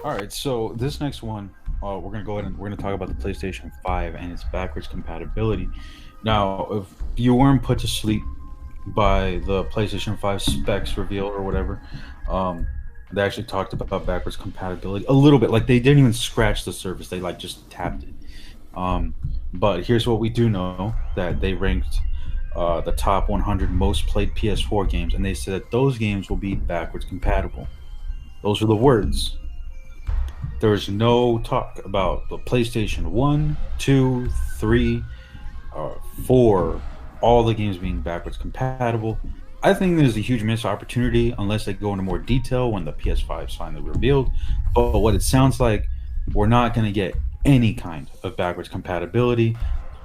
All right, so this next one, we're gonna go ahead and we're gonna talk about the PlayStation 5 and its backwards compatibility. Now, if you weren't put to sleep by the PlayStation 5 specs reveal or whatever, um, they actually talked about backwards compatibility a little bit. Like they didn't even scratch the surface; they like just tapped it. Um, but here's what we do know: that they ranked the top 100 most played PS4 games, and they said that those games will be backwards compatible. Those are the words. There's no talk about the PlayStation 1, 2, 3, 4, all the games being backwards compatible. I think there's a huge missed opportunity unless they go into more detail when the PS5 is finally revealed. But what it sounds like, we're not going to get any kind of backwards compatibility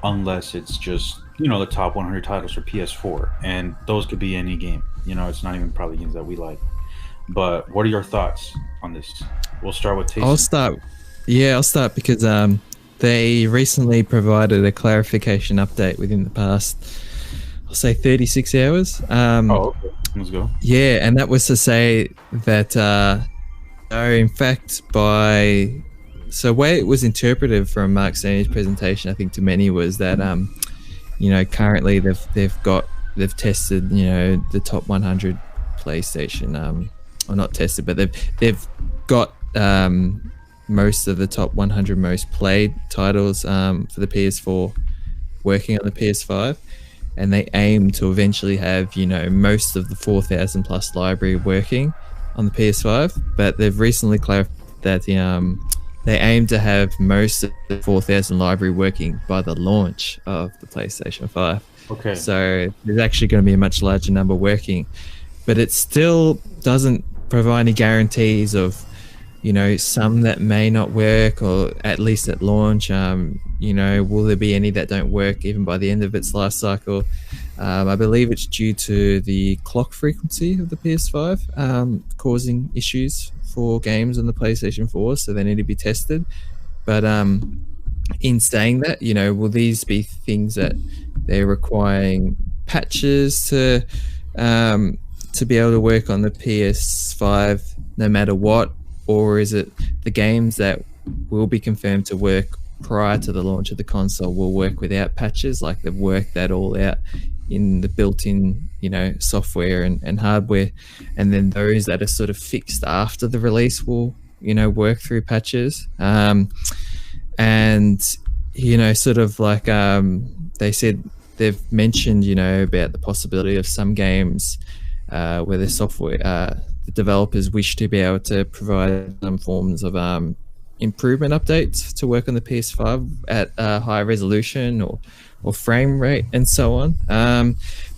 unless it's just, the top 100 titles for PS4. And those could be any game. It's not even probably games that we like. But what are your thoughts on this? We'll start with I'll Tayson. start. Yeah, I'll start because they recently provided a clarification update within the past, I'll say 36 hours. Okay. Let's go. Yeah, and that was to say that, in fact, so the way it was interpreted from Mark Cerny's presentation, I think to many was that, currently they've tested, the top 100 PlayStation, or not tested, but they've got most of the top 100 most played titles for the PS4 working on the PS5, and they aim to eventually have most of the 4,000 plus library working on the PS5. But they've recently clarified that they aim to have most of the 4,000 library working by the launch of the PlayStation 5. Okay. So there's actually going to be a much larger number working, but it still doesn't provide any guarantees of some that may not work, or at least at launch. Will there be any that don't work even by the end of its life cycle? I believe it's due to the clock frequency of the PS5 causing issues for games on the PlayStation 4, so they need to be tested. But in saying that, will these be things that they're requiring patches to be able to work on the PS5 no matter what? Or is it the games that will be confirmed to work prior to the launch of the console will work without patches, like they've worked that all out in the built-in, software and hardware, and then those that are sort of fixed after the release will, work through patches. And sort of like they said, they've mentioned, about the possibility of some games where the software, the developers wish to be able to provide some forms of improvement updates to work on the PS5 at higher resolution or frame rate and so on.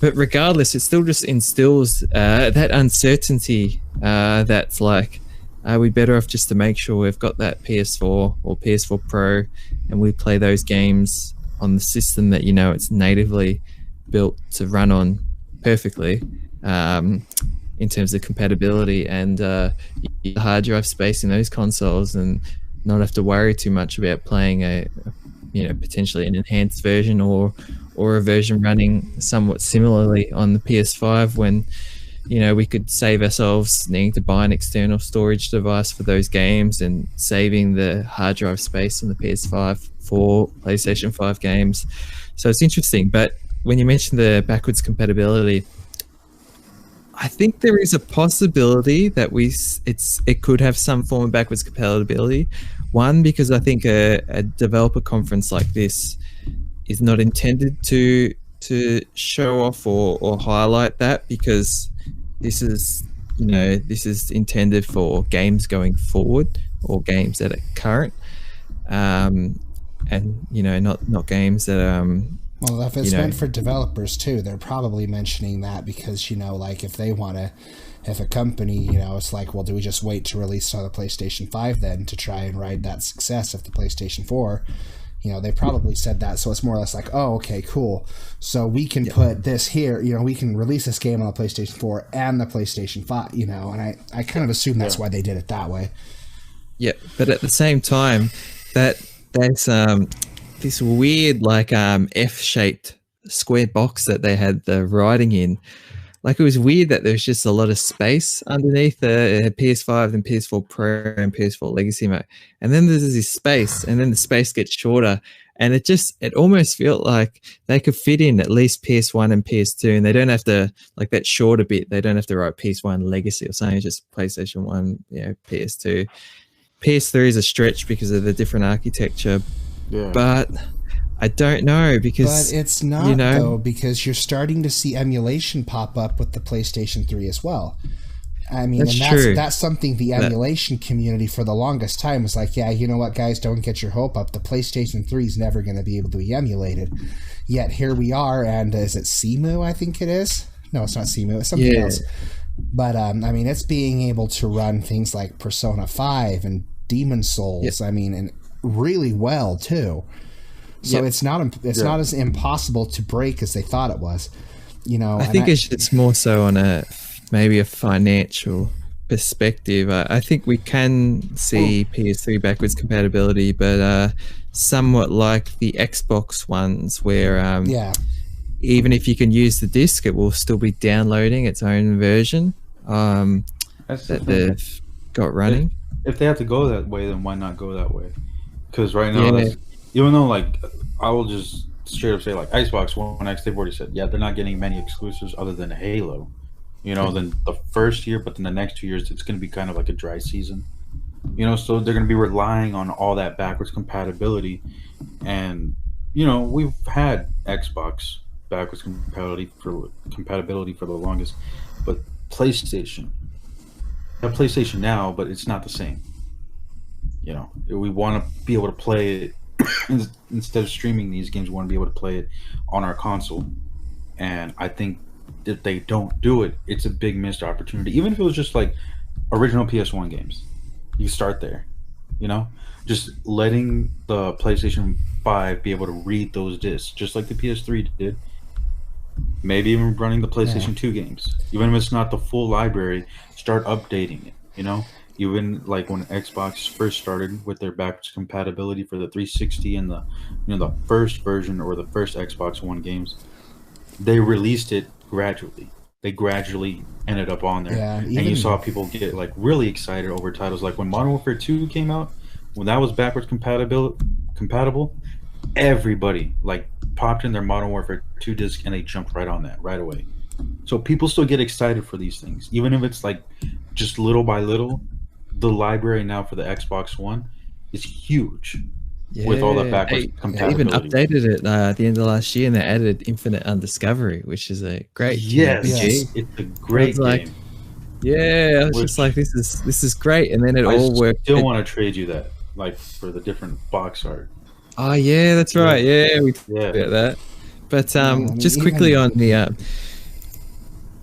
But regardless, it still just instills that uncertainty that's like, are we better off just to make sure we've got that PS4 or PS4 Pro and we play those games on the system that it's natively built to run on perfectly, in terms of compatibility and the hard drive space in those consoles, and not have to worry too much about playing a potentially an enhanced version or a version running somewhat similarly on the PS5, when we could save ourselves needing to buy an external storage device for those games and saving the hard drive space on the PS5 for PlayStation 5 games. So it's interesting. But when you mentioned the backwards compatibility, I think there is a possibility that it could have some form of backwards compatibility. One, because I think a developer conference like this is not intended to show off or highlight that, because this is intended for games going forward or games that are current, and not games that are. Well, if it's meant for developers too, they're probably mentioning that because, like if they want to, if a company, it's like, well, do we just wait to release on the PlayStation 5 then to try and ride that success of the PlayStation 4? They probably said that. So it's more or less like, oh, okay, cool. So we can put this here, we can release this game on the PlayStation 4 and the PlayStation 5, and I kind of assume that's why they did it that way. Yeah, but at the same time, that's this weird F-shaped square box that they had the writing in. Like, it was weird that there's just a lot of space underneath. It had PS5 and PS4 Pro and PS4 Legacy mode, and then there's this space, and then the space gets shorter, and it almost felt like they could fit in at least PS1 and PS2, and they don't have to, like, that shorter bit. They don't have to write PS1 Legacy or something. It's just PlayStation 1, PS2. PS3 is a stretch because of the different architecture, but I don't know, because but it's not, though, because you're starting to see emulation pop up with the PlayStation 3 as well. I mean, that's something the emulation community for the longest time was like, yeah, you know what, guys, don't get your hope up. The PlayStation 3 is never going to be able to be emulated. Yet here we are, and is it CMU, I think it is? No, it's not CMU, it's something else. But, I mean, it's being able to run things like Persona 5 and Demon Souls, I mean, and really well, too. So it's not as impossible to break as they thought it was, you know. I think it's more so on maybe a financial perspective. I think we can see PS3 backwards compatibility, but somewhat like the Xbox ones, where even if you can use the disc, it will still be downloading its own version that they've got running. If they have to go that way, then why not go that way? Because right now, even though, like, I will just straight up say, like, Xbox One X, they've already said, they're not getting many exclusives other than Halo. You know, then the first year, but then the next 2 years, it's going to be kind of like a dry season. You know, so they're going to be relying on all that backwards compatibility. And, you know, we've had Xbox backwards compatibility for the longest, but PlayStation. We have PlayStation now, but it's not the same. You know, we want to be able to play it instead of streaming these games. We want to be able to play it on our console, and I think if they don't do it, it's a big missed opportunity. Even if it was just like original PS1 games, you start there. You know, just letting the PlayStation 5 be able to read those discs, just like the PS3 did. Maybe even running the PlayStation 2 games, even if it's not the full library, start updating it. You know. Even like when Xbox first started with their backwards compatibility for the 360 and the first version or the first Xbox One games, they released it gradually. They gradually ended up on there, and you saw people get like really excited over titles like when Modern Warfare 2 came out, when that was backwards compatible, everybody like popped in their Modern Warfare 2 disc and they jumped right on that right away. So people still get excited for these things, even if it's like just little by little. The library now for the Xbox One is huge with all that backwards compatibility. They even updated it at the end of last year, and they added Infinite Undiscovery, which is a great it's a great game. I was just like, this is great, and then it all worked. I still want to trade you that, like, for the different box art. Oh yeah, that's right. We talked about that. But just quickly on the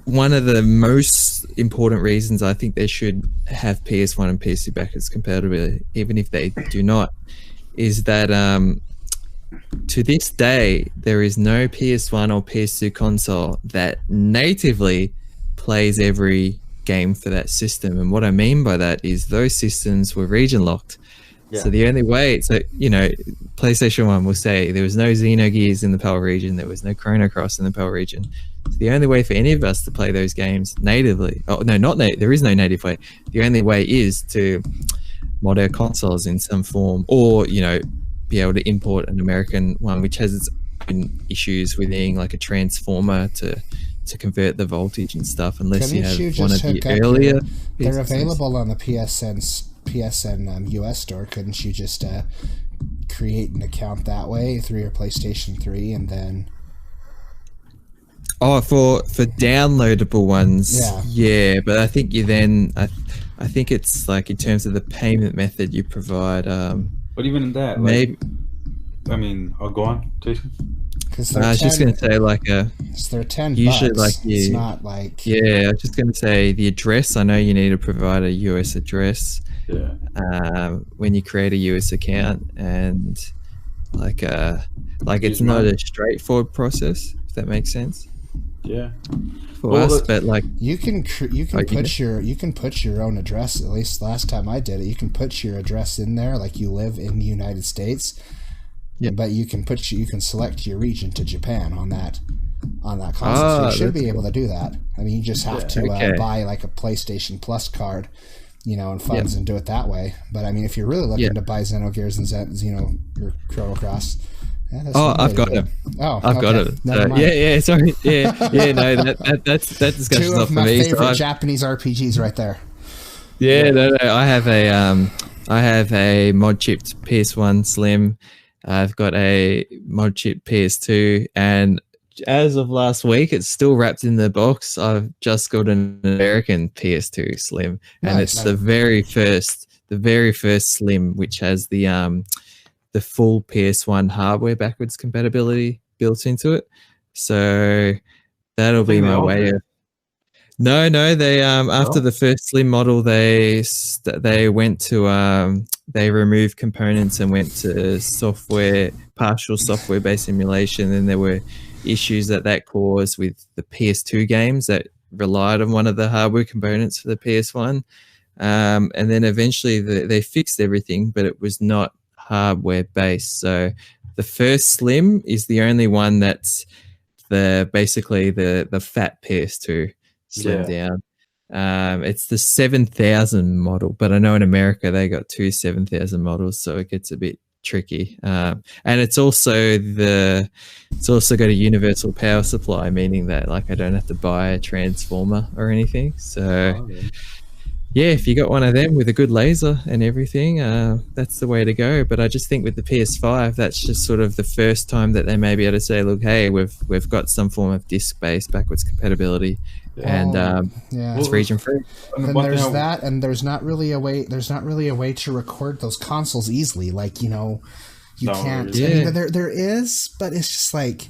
one of the most important reasons I think they should have PS1 and PS2 backwards compatibility, even if they do not, is that to this day there is no PS1 or PS2 console that natively plays every game for that system. And what I mean by that is those systems were region locked. So the only way, you know, PlayStation 1 will say there was no Xenogears in the PAL region, there was no Chrono Cross in the PAL region. So the only way for any of us to play those games natively, there is no native way. The only way is to mod our consoles in some form, or, you know, be able to import an American one, which has its own issues with being like a transformer to convert the voltage and stuff, unless you have one of the earlier. They're available on the PSN US store. Couldn't you just create an account that way through your PlayStation 3 and then? Oh, for downloadable ones, but I think you then I think it's like in terms of the payment method you provide. But even in that, maybe. I mean, I'll go on, Jason. I was just going to say, like, they're $10. Usually, like, it's not like. Yeah, I was just going to say the address. I know you need to provide a US address. When you create a US account, and like it's not a straightforward process, if that makes sense. For us, but like you can put your own address. At least last time I did it, you can put your address in there, like you live in the United States, Yeah. But you can select your region to Japan on that console, so Ah, you should that's be able to do that. I mean, you just have to okay. buy like a PlayStation Plus card, and funds Yeah. and do it that way. But I mean, if you're really looking to buy Xenogears and or Chrono Cross, that's Oh, one way I've to got do it. Oh, I've got okay. it. Never So, mind. yeah. Sorry. Yeah. No, that discussion's Two not of for my me. So favorite Japanese RPGs right there. yeah, no. I have a mod chipped PS1 Slim. I've got a mod chipped PS2, and as of last week, it's still wrapped in the box. I've just got an American PS2 Slim, and Nice. it's the very first Slim, which has the full PS1 hardware backwards compatibility built into it. So that'll be my way of. No, they after the first Slim model, they went to they removed components and went to partial software based emulation. And there were issues that caused with the PS2 games that relied on one of the hardware components for the PS1. And then eventually they fixed everything, but it was not hardware based. So the first Slim is the only one that's basically the fat PS2 slimmed down. It's the 7000 model, but I know in America they got two 7000 models, so it gets a bit tricky. And it's also got a universal power supply, meaning that like I don't have to buy a transformer or anything. So yeah, if you got one of them with a good laser and everything, that's the way to go. But I just think with the PS5, that's just sort of the first time that they may be able to say, look, hey, we've got some form of disc-based backwards compatibility, and it's region free. And there's that, and there's not really a way to record those consoles easily. Like you can't. Yeah. I mean, there is, but it's just like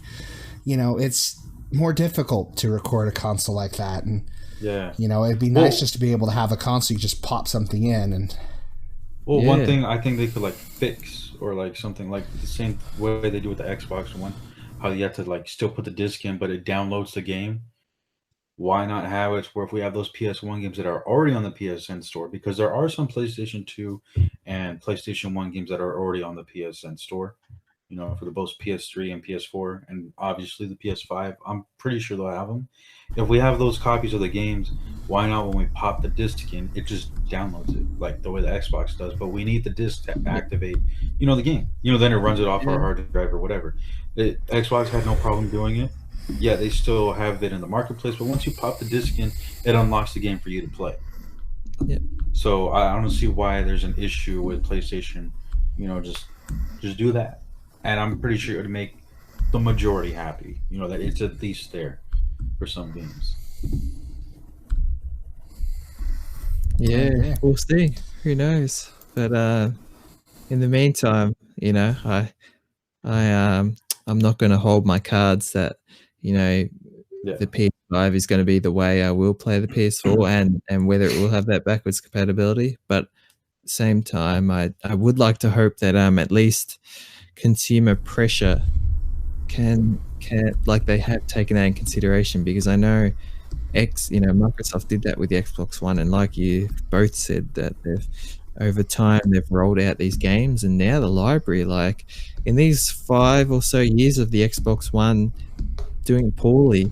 it's more difficult to record a console like that, and. Yeah. It'd be nice just to be able to have a console you just pop something in and. Well, one thing I think they could like fix, or like something like the same way they do with the Xbox One, how you have to like still put the disc in, but it downloads the game. Why not have it where if we have those PS1 games that are already on the PSN store, because there are some PlayStation 2 and PlayStation 1 games that are already on the PSN store, for the both PS3 and PS4, and obviously the PS5. I'm pretty sure they'll have them. If we have those copies of the games, why not when we pop the disc in, it just downloads it like the way the Xbox does? But we need the disc to activate, the game. Then it runs it off our hard drive or whatever. Xbox had no problem doing it. Yeah, they still have it in the marketplace, but once you pop the disc in, it unlocks the game for you to play. Yeah. So I don't see why there's an issue with PlayStation. Just do that. And I'm pretty sure it would make the majority happy, that it's at least there for some games. Yeah, we'll see. Who knows? But in the meantime, I'm not going to hold my cards that the PS5 is going to be the way I will play the PS4 and whether it will have that backwards compatibility. But at the same time, I would like to hope that at least consumer pressure can like they have taken that in consideration, because I know Microsoft did that with the Xbox One, and like you both said, that over time they've rolled out these games, and now the library, like in these 5 or so years of the Xbox One doing poorly,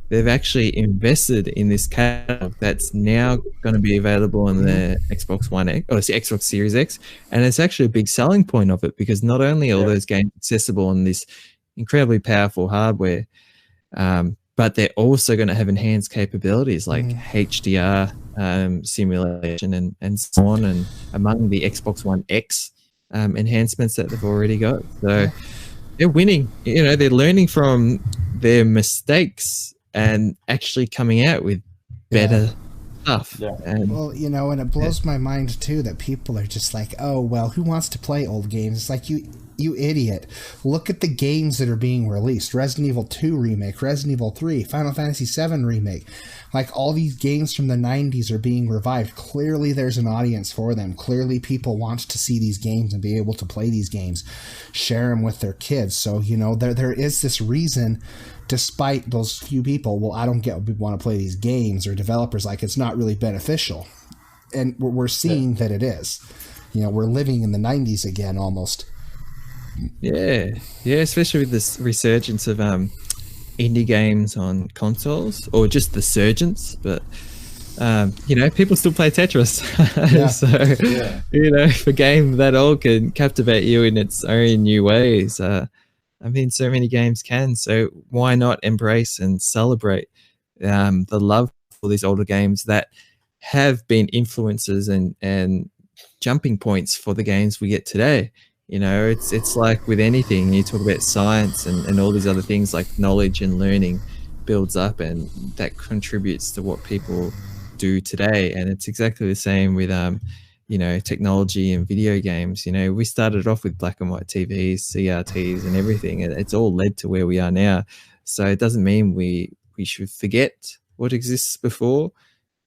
they've actually invested in this catalog that's now going to be available on the Xbox One X, or the Xbox Series X, and it's actually a big selling point of it, because not only are all those games accessible on this incredibly powerful hardware, but they're also going to have enhanced capabilities like HDR simulation and so on, and among the Xbox One X enhancements that they've already got. So they're winning. They're learning from their mistakes and actually coming out with better stuff. Yeah. Well, and it blows my mind too that people are just like, oh, well, who wants to play old games? It's like, you idiot. Look at the games that are being released. Resident Evil 2 remake, Resident Evil 3, Final Fantasy 7 remake. Like, all these games from the 90s are being revived. Clearly there's an audience for them. Clearly people want to see these games and be able to play these games, share them with their kids. So, there is this reason, despite those few people, well, I don't want to play these games, or developers, like, it's not really beneficial. And we're seeing that it is. We're living in the 90s again, almost. Yeah, especially with this resurgence of indie games on consoles, or just the surgence. But people still play Tetris. Yeah. So, Yeah. if a game that old can captivate you in its own new ways, I mean, so many games can. So why not embrace and celebrate the love for these older games that have been influences and jumping points for the games we get today? It's like with anything, you talk about science and all these other things, like knowledge and learning builds up, and that contributes to what people do today. And it's exactly the same with technology and video games. We started off with black and white TVs, CRTs, and everything, and it's all led to where we are now. So it doesn't mean we should forget what exists before,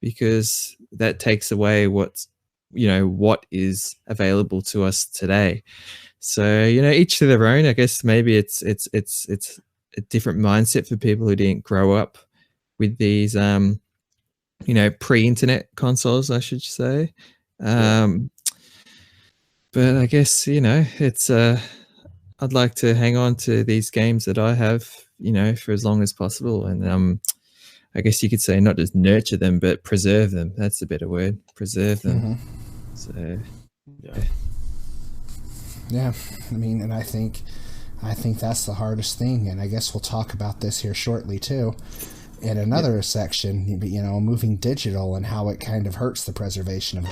because that takes away what is available to us today. So each to their own. I guess maybe it's a different mindset for people who didn't grow up with these pre-internet consoles, I should say. But I guess it's I'd like to hang on to these games that I have for as long as possible, and I guess you could say not just nurture them, but preserve them. That's a better word. Preserve them. So yeah, I mean, and I think that's the hardest thing, and I guess we'll talk about this here shortly too in another section, moving digital and how it kind of hurts the preservation of